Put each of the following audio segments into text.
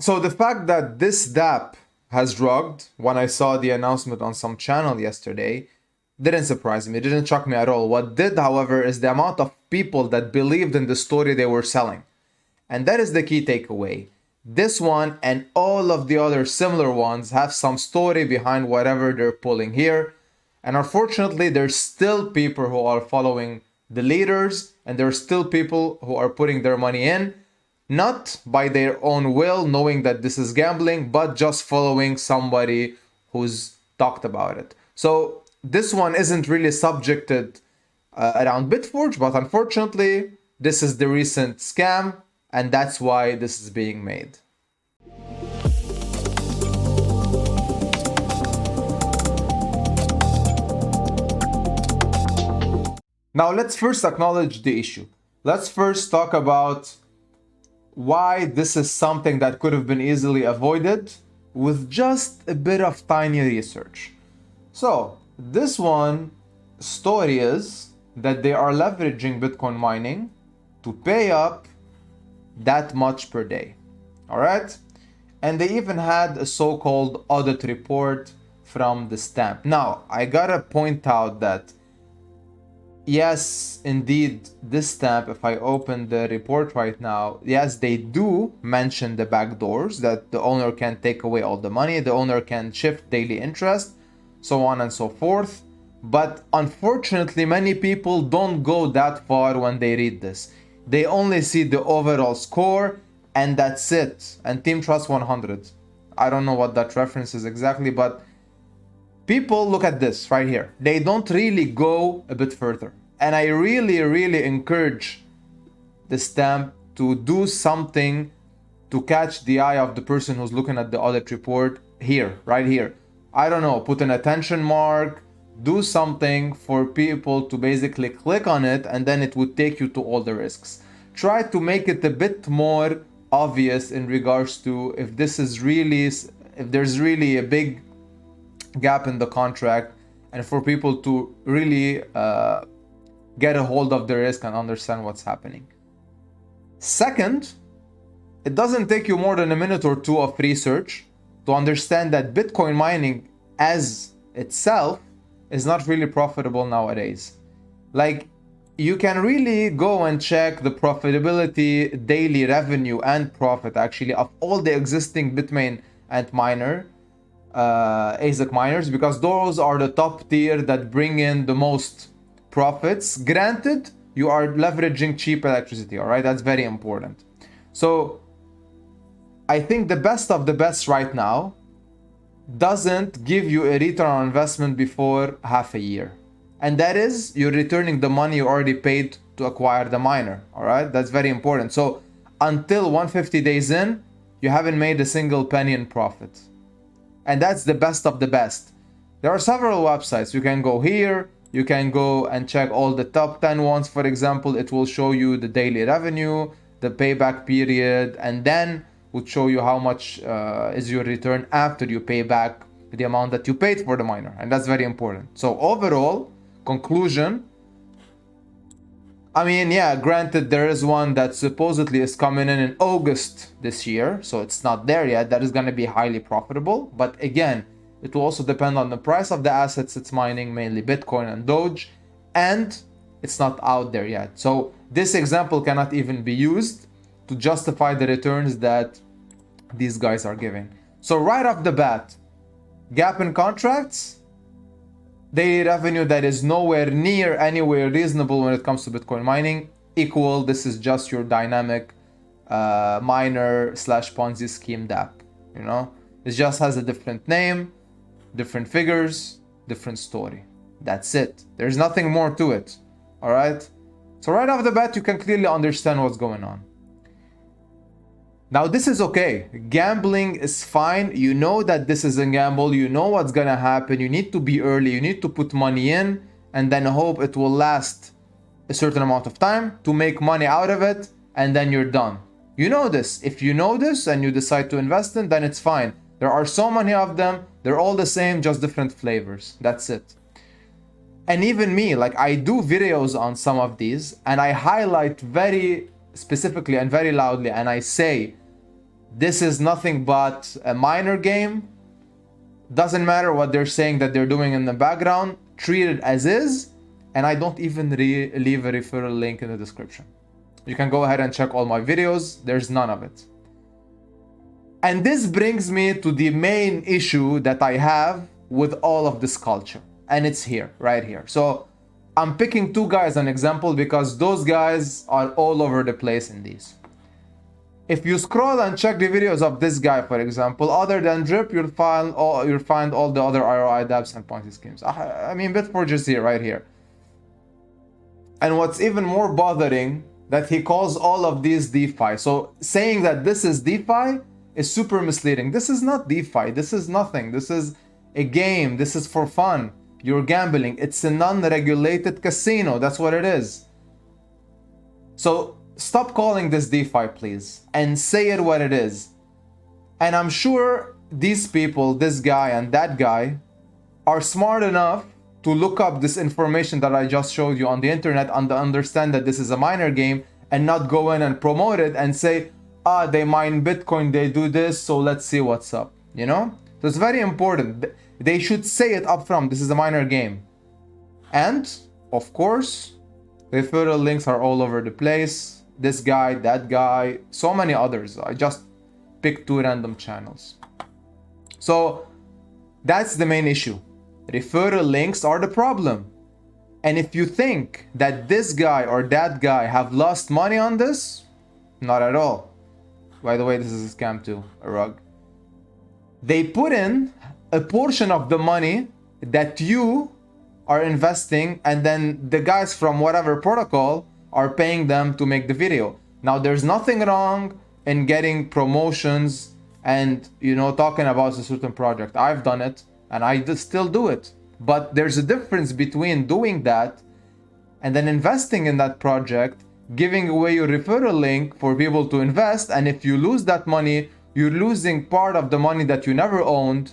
So the fact that this DApp has rugged, when I saw the announcement on some channel yesterday, didn't surprise me. It didn't shock me at all. What did, however, is the amount of people that believed in the story they were selling. And that is the key takeaway. This one and all of the other similar ones have some story behind whatever they're pulling here. And unfortunately, there's still people who are following the leaders, and there's still people who are putting their money in, not by their own will, knowing that this is gambling, but just following somebody who's talked about it. So this one isn't really subjected around BitForge, but unfortunately, this is the recent scam, and that's why this is being made. Now let's first acknowledge the issue. Let's first talk about why this is something that could have been easily avoided with just a bit of tiny research. So this one story is that they are leveraging Bitcoin mining to pay up that much per day. All right. And they even had a so-called audit report from the stamp. Now, I gotta point out that yes, indeed, this stamp, if I open the report right now, yes, they do mention the backdoors, that the owner can take away all the money, the owner can shift daily interest, so on and so forth. But unfortunately, many people don't go that far when they read this. They only see the overall score, and that's it. And Team Trust 100. I don't know what that reference is exactly, but people look at this right here. They don't really go a bit further. And I really encourage the stamp to do something to catch the eye of the person who's looking at the audit report here, right here. I don't know, put an attention mark, do something for people to basically click on it, and then it would take you to all the risks. Try to make it a bit more obvious in regards to if there's really a big gap in the contract, and for people to really get a hold of the risk and understand what's happening. Second, it doesn't take you more than a minute or two of research to understand that Bitcoin mining as itself is not really profitable nowadays. Like, you can really go and check the profitability, daily revenue and profit actually of all the existing Bitmain and miner ASIC miners, because those are the top tier that bring in the most profits. Granted, you are leveraging cheap electricity, all right? That's very important. So I think the best of the best right now doesn't give you a return on investment before half a year. And that is, you're returning the money you already paid to acquire the miner, all right? That's very important. So until 150 days in, you haven't made a single penny in profit. And that's the best of the best. There are several websites. You can go here, you can go and check all the top 10 ones, for example. It will show you the daily revenue, the payback period, and then would show you how much is your return after you pay back the amount that you paid for the miner. And that's very important. So overall, conclusion, I mean, yeah, granted, there is one that supposedly is coming in August this year, so it's not there yet. That is going to be highly profitable. But again, it will also depend on the price of the assets it's mining, mainly Bitcoin and Doge, and it's not out there yet. So this example cannot even be used to justify the returns that these guys are giving. So right off the bat, gap in contracts, daily revenue that is nowhere near anywhere reasonable when it comes to Bitcoin mining, equal, this is just your dynamic miner / Ponzi scheme DApp, you know? It just has a different name, different figures, different story. That's it. There's nothing more to it, all right? So right off the bat, you can clearly understand what's going on. Now, this is okay. Gambling is fine. You know that this is a gamble. You know what's gonna happen. You need to be early. You need to put money in and then hope it will last a certain amount of time to make money out of it, and then you're done. You know this. If you know this and you decide to invest in, then it's fine. There are so many of them. They're all the same, just different flavors. That's it. And even me, like, I do videos on some of these and I highlight very specifically and very loudly, and I say, This is nothing but a minor game. Doesn't matter what they're saying that they're doing in the background. Treat it as is. And I don't even leave a referral link in the description. You can go ahead and check all my videos. There's none of it. And this brings me to the main issue that I have with all of this culture. And it's here, right here. So I'm picking two guys as an example because those guys are all over the place in these. If you scroll and check the videos of this guy, for example, other than Drip, you'll find all the other ROIdapps and Ponzi schemes. I mean, BitForge is here, right here. And what's even more bothering, that he calls all of these DeFi. So saying that this is DeFi is super misleading. This is not DeFi. This is nothing. This is a game. This is for fun. You're gambling. It's a non-regulated casino. That's what it is. So stop calling this DeFi, please, and say it what it is. And I'm sure these people, this guy and that guy, are smart enough to look up this information that I just showed you on the internet and understand that this is a minor game and not go in and promote it and say, they mine Bitcoin, they do this, so let's see what's up, you know? So it's very important. They should say it up front, this is a minor game. And, of course, referral links are all over the place. This guy, that guy, so many others. I just picked two random channels. So that's the main issue. Referral links are the problem. And if you think that this guy or that guy have lost money on this, not at all. By the way, this is a scam too, a rug. They put in a portion of the money that you are investing, and then the guys from whatever protocol are paying them to make the video. Now, there's nothing wrong in getting promotions and, you know, talking about a certain project. I've done it and I still do it. But there's a difference between doing that and then investing in that project, giving away your referral link for people to invest. And if you lose that money, you're losing part of the money that you never owned,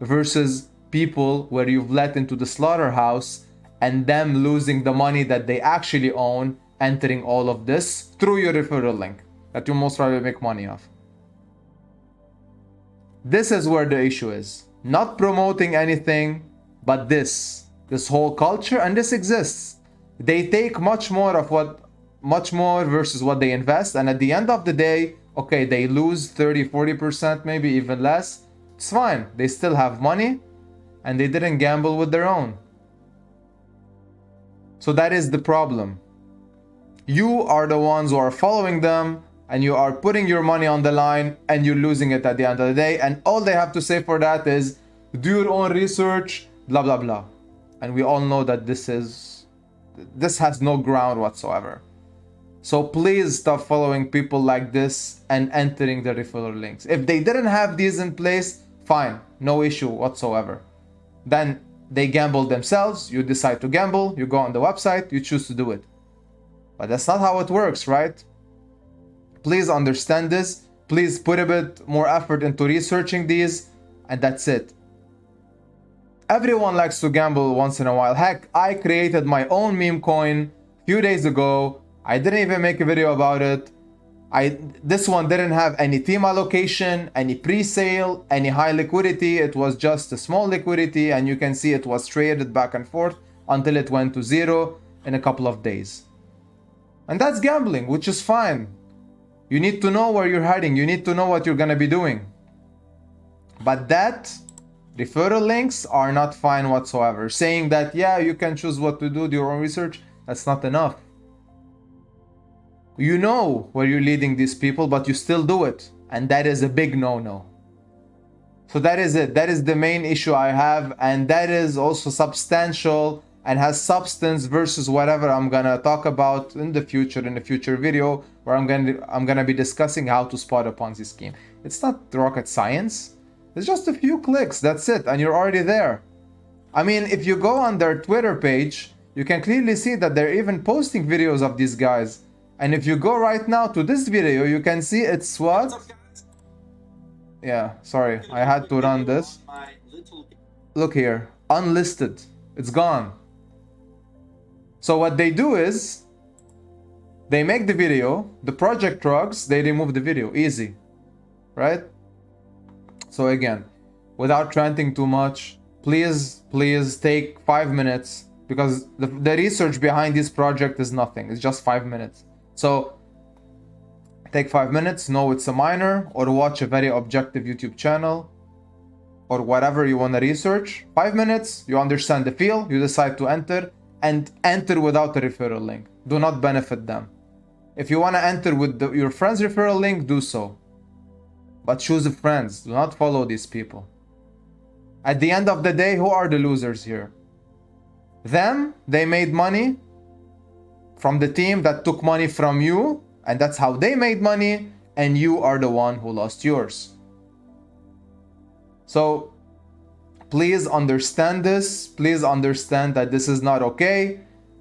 versus people where you've let into the slaughterhouse and them losing the money that they actually own, entering all of this through your referral link that you most probably make money off. This is where the issue is. Not promoting anything, but this whole culture, and this exists. They take much more versus what they invest, and at the end of the day, okay, they lose 30-40%, maybe even less. It's fine. They still have money and they didn't gamble with their own. So that is the problem. You are the ones who are following them and you are putting your money on the line and you're losing it at the end of the day. And all they have to say for that is do your own research, blah, blah, blah. And we all know that this has no ground whatsoever. So please stop following people like this and entering the referral links. If they didn't have these in place, fine, no issue whatsoever. Then they gamble themselves, you decide to gamble, you go on the website, you choose to do it. But that's not how it works, right? Please understand this. Please put a bit more effort into researching these, and that's it. Everyone likes to gamble once in a while. Heck, I created my own meme coin a few days ago. I didn't even make a video about it. This one didn't have any team allocation, any pre-sale, any high liquidity. It was just a small liquidity, and you can see it was traded back and forth until it went to zero in a couple of days. And that's gambling, which is fine. You need to know where you're heading. You need to know what you're gonna be doing. But that referral links are not fine whatsoever. Saying that, yeah, you can choose what to do your own research, that's not enough. You know where you're leading these people, but you still do it. And that is a big no-no. So that is it. That is the main issue I have. And that is also substantial and has substance versus whatever I'm gonna talk about in the future video, where I'm gonna be discussing how to spot a Ponzi scheme. It's not rocket science. It's just a few clicks, that's it, and you're already there. I mean, if you go on their Twitter page, you can clearly see that they're even posting videos of these guys. And if you go right now to this video, you can see it's what? Yeah, sorry, I had to run this. Look here, unlisted, it's gone. So what they do is, they make the video, the project rugs, they remove the video, easy. right? So again, without ranting too much, please take 5 minutes, because the research behind this project is nothing. It's just 5 minutes. So take 5 minutes, know it's a miner, or watch a very objective YouTube channel, or whatever you want to research. 5 minutes, you understand the field, you decide to enter, and enter without a referral link. Do not benefit them. If you want to enter with your friend's referral link, do so. But choose friends, do not follow these people. At the end of the day, who are the losers here? Them, they made money from the team that took money from you, and that's how they made money, and you are the one who lost yours. So please understand this. Please understand that this is not okay,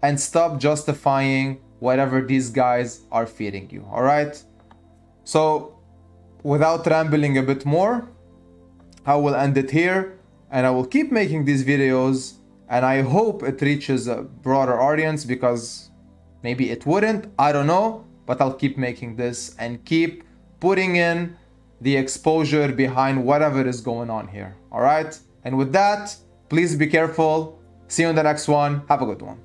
and stop justifying whatever these guys are feeding you. All right? So without rambling a bit more, I will end it here, and I will keep making these videos, and I hope it reaches a broader audience, because maybe it wouldn't, I don't know, but I'll keep making this and keep putting in the exposure behind whatever is going on here. All right? And with that, please be careful. See you in the next one. Have a good one.